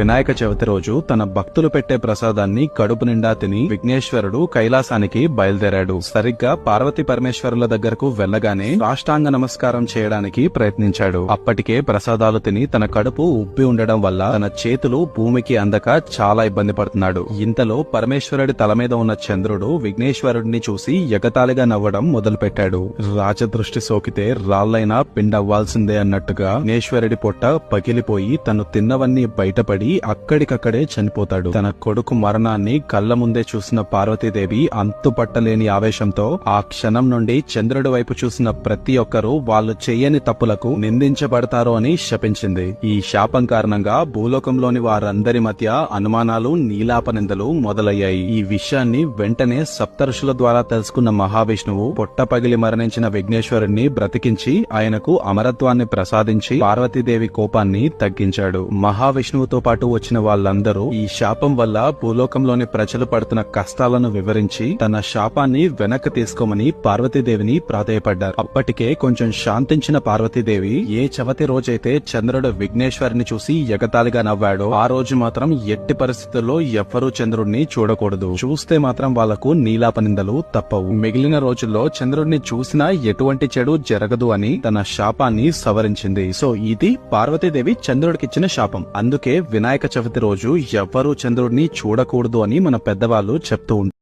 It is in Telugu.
వినాయక చవితి రోజు తన భక్తులు పెట్టే ప్రసాదాన్ని కడుపు నిండా తిని విఘ్నేశ్వరుడు కైలాసానికి బయలుదేరాడు. సరిగ్గా పార్వతీ పరమేశ్వరుల దగ్గరకు వెళ్లగానే సాష్టాంగ నమస్కారం చేయడానికి ప్రయత్నించాడు. అప్పటికే ప్రసాదాలు తిని తన కడుపు ఉబ్బి ఉండడం వల్ల తన చేతులు భూమికి అందక చాలా ఇబ్బంది పడుతున్నాడు. ఇంతలో పరమేశ్వరుడి తల మీద ఉన్న చంద్రుడు విఘ్నేశ్వరుడిని చూసి ఎగతాళిగా నవ్వడం మొదలుపెట్టాడు. రాజదృష్టి సోకితే రాళ్లైనా పిండవ్వాల్సిందే అన్నట్టుగా విఘ్నేశ్వరుడి పొట్ట పగిలిపోయి తను తిన్నవన్నీ బయటపడి అక్కడికక్కడే చనిపోతాడు. తన కొడుకు మరణాన్ని కళ్ల ముందే చూసిన పార్వతీదేవి అంతుపట్టలేని ఆవేశంతో ఆ క్షణం నుండి చంద్రుడి వైపు చూసిన ప్రతి ఒక్కరూ వాళ్ళు చెయ్యని తప్పులకు నిందించబడతారు అని శపించింది. ఈ శాపం కారణంగా భూలోకంలోని వారందరి మధ్య అనుమానాలు, నీలాపనిందలు మొదలయ్యాయి. ఈ విషయాన్ని వెంటనే సప్తఋషుల ద్వారా తెలుసుకున్న మహావిష్ణువు పొట్ట పగిలి మరణించిన విఘ్నేశ్వరుణ్ణి బ్రతికించి ఆయనకు అమరత్వాన్ని ప్రసాదించి పార్వతీదేవి కోపాన్ని తగ్గించాడు. మహావిష్ణువుతో పాటు వచ్చిన వాళ్ళందరూ ఈ శాపం వల్ల భూలోకంలోని ప్రజలు పడుతున్న కష్టాలను వివరించి తన శాపాన్ని వెనక్కి తీసుకోమని పార్వతీదేవిని ప్రాధేయపడ్డారు. అప్పటికే కొంచెం శాంతించిన పార్వతీదేవి ఏ చవితి రోజైతే చంద్రుడు విఘ్నేశ్వరుని చూసి ఎగతాళిగా నవ్వాడో ఆ రోజు మాత్రం ఎట్టి పరిస్థితుల్లో ఎవ్వరూ చంద్రుడిని చూడకూడదు. చూస్తే మాత్రం వాళ్లకు నీలాపనిందలు తప్పవు. మిగిలిన రోజుల్లో చంద్రుడిని చూసినా ఎటువంటి చెడు జరగదు అని తన శాపాన్ని సవరించింది. సో ఇది పార్వతీదేవి చంద్రుడికిచ్చిన శాపం. అందుకే వినాయక చవితి రోజు ఎవ్వరూ చంద్రుడిని చూడకూడదు అని మన పెద్దవాళ్ళు చెప్తూ ఉంటారు.